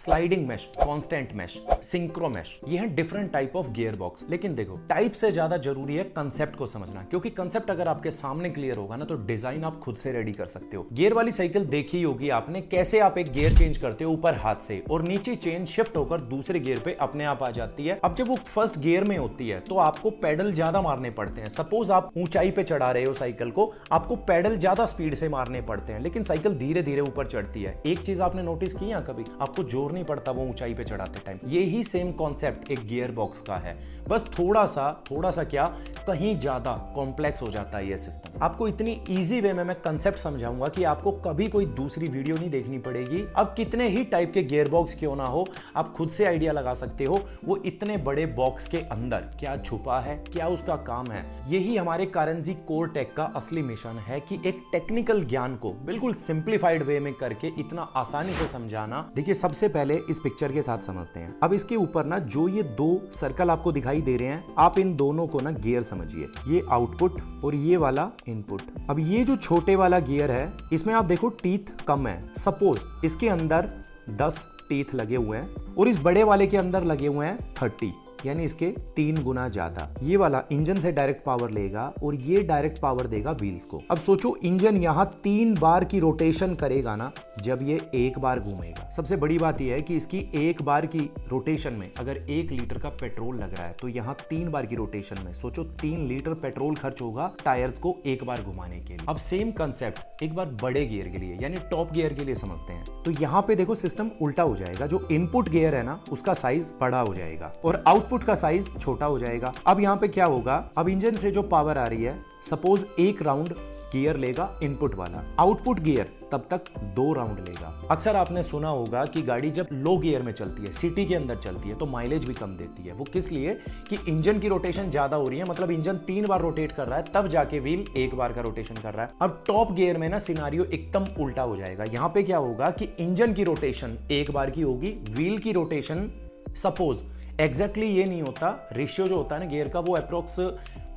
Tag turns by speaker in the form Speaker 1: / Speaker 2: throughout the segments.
Speaker 1: Sliding mesh, constant mesh, synchro mesh, ये है different type of gear box. लेकिन देखो, टाइप से ज्यादा जरूरी है कंसेप्ट को समझना, क्योंकि कंसेप्ट अगर आपके सामने क्लियर होगा ना तो डिजाइन आप खुद से रेडी कर सकते हो। गियर वाली साइकिल देखी होगी आपने, कैसे आप एक गियर चेंज करते हो ऊपर हाथ से और नीचे चेन शिफ्ट होकर दूसरे गियर पे अपने आप आ जाती है। अब जब वो फर्स्ट गियर में होती है तो आपको पेडल ज्यादा मारने पड़ते हैं। सपोज आप ऊंचाई पे चढ़ा रहे हो साइकिल को, आपको पेडल ज्यादा स्पीड से मारने पड़ते हैं, लेकिन साइकिल धीरे धीरे ऊपर चढ़ती है। एक चीज आपने नोटिस की है कभी, आपको जोर नहीं पड़ता वो ऊंचाई पे चढ़ाते टाइम। यही सेम कॉन्सेप्ट एक गियर बॉक्स का है, बस थोड़ा सा क्या, कहीं ज्यादा कॉम्प्लेक्स हो जाता है ये सिस्टम। आपको इतनी इजी वे में मैं कंसेप्ट समझाऊंगा कि आपको कभी कोई दूसरी वीडियो नहीं देखनी पड़ेगी। अब कितने ही टाइप के गियर बॉक्स क्यों ना हो, आप खुद से आइडिया लगा सकते हो वो इतने बड़े बॉक्स के अंदर क्या छुपा है, क्या उसका काम है। यही हमारे कारंजी कोर टेक का असली मिशन है कि एक टेक्निकल ज्ञान को बिल्कुल सिंप्लीफाइड वे में करके इतना आसानी से समझाना। देखिए, सबसे पहले इस पिक्चर के साथ समझते हैं। अब इसके ऊपर ना जो ये दो सर्कल आपको दिखाई दे रहे हैं, आप इन दोनों को ना गियर समझिए। ये आउटपुट और ये वाला इनपुट। अब ये जो छोटे वाला गियर है, इसमें आप देखो टीथ कम है। सपोज इसके अंदर 10 टीथ लगे हुए हैं और इस बड़े वाले के अंदर लगे हुए हैं 30, यानी इसके 3 गुना ज्यादा। ये वाला इंजन से डायरेक्ट पावर लेगा और ये डायरेक्ट पावर देगा व्हील्स को। अब सोचो, इंजन यहां 3 बार की रोटेशन करेगा ना, जब ये 1 बार घूमेगा। सबसे बड़ी बात यह है कि इसकी 1 बार की रोटेशन में अगर 1 लीटर का पेट्रोल लग रहा है तो यहां 3 बार की रोटेशन में सोचो 3 लीटर पेट्रोल खर्च होगा टायर्स को 1 बार घुमाने के लिए। अब सेम कंसेप्ट एक बार बड़े गियर के लिए यानी टॉप गियर के लिए समझते हैं। तो यहां पे देखो सिस्टम उल्टा हो जाएगा। जो इनपुट गियर है ना, उसका साइज बड़ा हो जाएगा और आउटपुट का साइज छोटा हो जाएगा। अब यहां पे क्या होगा, अब इंजन से जो पावर आ रही है, सपोज 1 राउंड गियर लेगा इनपुट वाला, आउटपुट गियर तब तक 2 राउंड लेगा। अक्सर आपने सुना होगा कि गाड़ी जब लो गियर में चलती है, सिटी के अंदर चलती है, तो माइलेज भी कम देती है। वो किस लिए कि इंजन की रोटेशन ज्यादा हो रही है, मतलब इंजन 3 बार रोटेट कर रहा है, तब जाके व्हील 1 बार का रोटेशन कर रहा है। अब टॉप गियर में ना सिनारियो एकदम उल्टा हो जाएगा। यहां पे क्या होगा कि इंजन की रोटेशन 1 बार की होगी, व्हील की रोटेशन सपोज एग्जैक्टली ये नहीं होता, रेशियो जो होता है ना गियर का, वो अप्रोक्स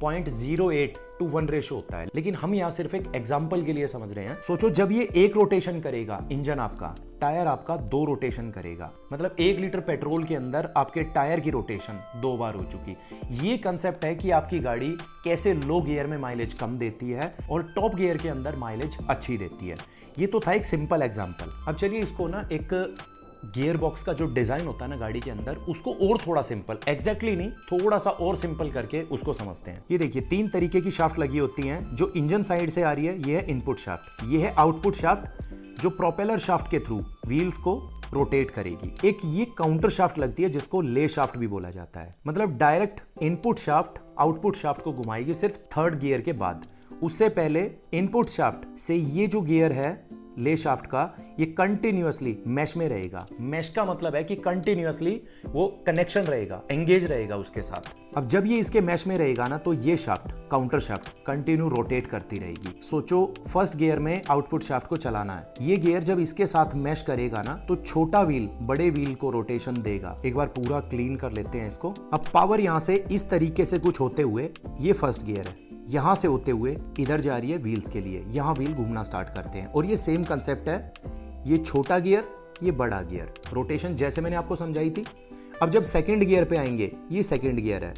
Speaker 1: 0.08:1 रेशियो होता है। लेकिन हम यहां सिर्फ एक एग्जांपल के लिए समझ रहे हैं। सोचो, जब ये 1 रोटेशन करेगा इंजन आपका, टायर आपका 2 रोटेशन करेगा, मतलब 1 लीटर पेट्रोल के अंदर आपके टायर की रोटेशन 2 बार हो चुकी। ये कंसेप्ट है कि आपकी गाड़ी कैसे लो गियर में माइलेज कम देती है और टॉप गियर के अंदर माइलेज अच्छी देती है। ये तो था एक सिंपल एग्जांपल। अब चलिए इसको ना एक गियर बॉक्स का जो डिजाइन होता है ना गाड़ी के अंदर, उसको और थोड़ा सिंपल, एग्जैक्टली नहीं, थोड़ा सा और सिंपल करके उसको समझते हैं। ये देखिए, 3 तरीके की शाफ्ट लगी होती हैं। जो इंजन साइड से आ रही है ये है इनपुट शाफ्ट, ये है आउटपुट शाफ्ट जो प्रोपेलर शाफ्ट के थ्रू व्हील्स को रोटेट करेगी। एक ये काउंटर शाफ्ट लगती है जिसको ले शाफ्ट भी बोला जाता है, मतलब direct input shaft output shaft को घुमाएगी सिर्फ 3rd गियर के बाद। उससे पहले इनपुट शाफ्ट से ये जो गियर है ले शाफ्ट का, ये कंटिन्यूअसली मैश में रहेगा। मैश का मतलब है कि कंटिन्यूअसली वो कनेक्शन रहेगा, एंगेज रहेगा उसके साथ। अब जब ये इसके मैश में रहेगा ना, तो ये shaft counter shaft continue rotate करती रहेगी। सोचो, फर्स्ट गियर में आउटपुट शाफ्ट को चलाना है, ये गियर जब इसके साथ मैश करेगा ना, तो छोटा व्हील बड़े व्हील को रोटेशन देगा। एक बार पूरा क्लीन कर लेते हैं इसको। अब पावर यहां से इस तरीके से कुछ होते हुए, ये फर्स्ट गियर है, यहां से होते हुए इधर जा रही है व्हील्स के लिए, यहां व्हील घूमना स्टार्ट करते हैं। और ये सेम कंसेप्ट है, ये छोटा गियर, ये बड़ा गियर, रोटेशन जैसे मैंने आपको समझाई थी। अब जब सेकंड गियर पे आएंगे, ये सेकंड गियर है,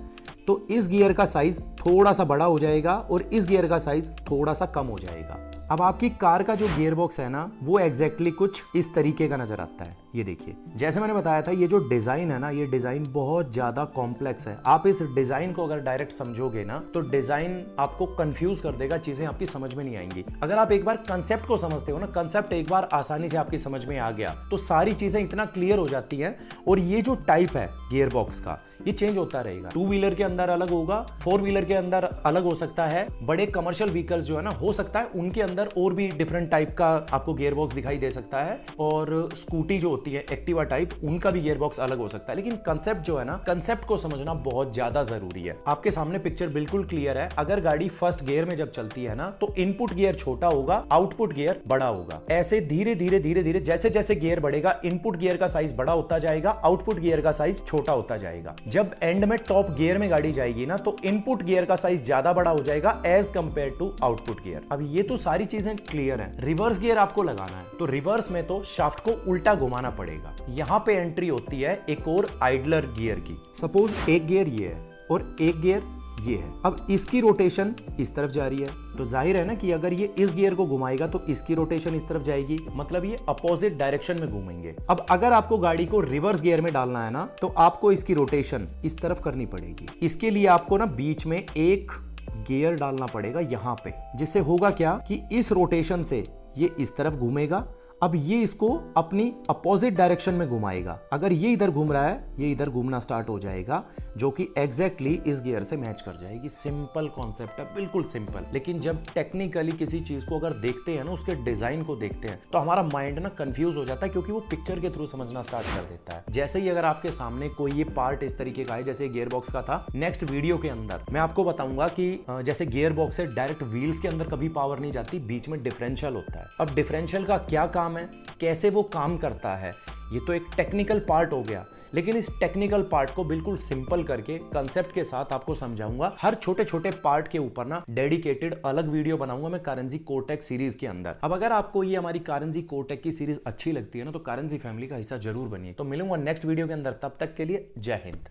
Speaker 1: तो इस गियर का साइज थोड़ा सा बड़ा हो जाएगा और इस गियर का साइज थोड़ा सा कम हो जाएगा। अब आपकी कार का जो गियर बॉक्स है ना, वो एग्जैक्टली कुछ इस तरीके का नजर आता है। ये देखिए, जैसे मैंने बताया था, ये जो डिजाइन है ना, ये डिजाइन बहुत ज्यादा कॉम्प्लेक्स है। आप इस डिजाइन को अगर डायरेक्ट समझोगे ना, तो डिजाइन आपको कंफ्यूज कर देगा, चीजें आपकी समझ में नहीं आएंगी। अगर आप एक बार कंसेप्ट को समझते हो ना, कंसेप्ट एक बार आसानी से आपकी समझ में आ गया, तो सारी चीजें इतना क्लियर हो जाती हैं। और ये जो टाइप है गियर बॉक्स का, ये चेंज होता रहेगा। 2 व्हीलर के अंदर अलग होगा, 4 व्हीलर के अंदर अलग हो सकता है, बड़े कमर्शियल व्हीकल्स जो है ना, हो सकता है उनके अंदर और भी डिफरेंट टाइप का आपको गियर बॉक्स दिखाई दे सकता है। और स्कूटी जो होती है एक्टिवा टाइप, उनका भी गियर बॉक्स अलग हो सकता है। लेकिन कंसेप्ट जो है ना, कंसेप्ट को समझना बहुत ज्यादा जरूरी है। आपके सामने पिक्चर बिल्कुल क्लियर है। अगर गाड़ी फर्स्ट गियर में जब चलती है ना, तो इनपुट गियर छोटा होगा, आउटपुट गियर बड़ा होगा। ऐसे धीरे धीरे धीरे धीरे जैसे जैसे गियर बढ़ेगा, इनपुट गियर का साइज बड़ा होता जाएगा, आउटपुट गियर का साइज छोटा होता जाएगा। जब एंड में टॉप गियर में गाड़ी जाएगी ना, तो इनपुट गियर का साइज ज्यादा बड़ा हो जाएगा as compare to output gear. अब ये तो सारी चीजें क्लियर हैं। रिवर्स गियर आपको लगाना है, तो रिवर्स में तो शाफ्ट को उल्टा घुमाना पड़ेगा। यहां पे एंट्री होती है एक और आइडलर गियर की। सपोज एक गियर ये है और एक गियर ये है। अब इसकी रोटेशन इस तरफ जा रही है, तो जाहिर है ना कि अगर ये इस गियर को घुमाएगा तो इसकी रोटेशन इस तरफ जाएगी, मतलब ये अपोजिट डायरेक्शन में घूमेंगे। अब अगर आपको गाड़ी को रिवर्स गियर में डालना है ना, तो आपको इसकी रोटेशन इस तरफ करनी पड़ेगी। इसके लिए आपको ना बीच में एक गियर डालना पड़ेगा यहां पे, जिससे होगा क्या कि इस रोटेशन से ये इस तरफ घूमेगा। अब ये इसको अपनी अपोजिट डायरेक्शन में घुमाएगा। अगर ये इधर घूम रहा है, ये इधर घूमना स्टार्ट हो जाएगा, जो कि एग्जैक्टली इस गियर से मैच कर जाएगी। सिंपल कॉन्सेप्ट है, बिल्कुल सिंपल। लेकिन जब टेक्निकली किसी चीज को अगर देखते हैं ना, उसके डिजाइन को देखते हैं, तो हमारा माइंड ना कंफ्यूज हो जाता है, क्योंकि वो पिक्चर के थ्रू समझना स्टार्ट कर देता है। जैसे ही अगर आपके सामने कोई ये पार्ट इस तरीके का है, जैसे गियर बॉक्स का था, नेक्स्ट वीडियो के अंदर मैं आपको बताऊंगा कि जैसे गियर बॉक्स से डायरेक्ट व्हील्स के अंदर कभी पावर नहीं जाती, बीच में डिफरेंशियल होता है। अब डिफरेंशियल का क्या काम है, कैसे वो काम करता है, ये तो एक टेक्निकल पार्ट हो गया। लेकिन इस टेक्निकल पार्ट को बिल्कुल सिंपल करके कंसेप्ट के साथ आपको समझाऊंगा। हर छोटे छोटे पार्ट के ऊपर ना डेडिकेटेड अलग वीडियो बनाऊंगा मैं कारंजी कोटेक सीरीज के अंदर। अब अगर आपको ये हमारी कारंजी कोटेक की सीरीज अच्छी लगती है ना, तो कारंजी फैमिली का हिस्सा जरूर बनिए। तो मिलूंगा नेक्स्ट वीडियो के अंदर, तब तक के लिए जय हिंद।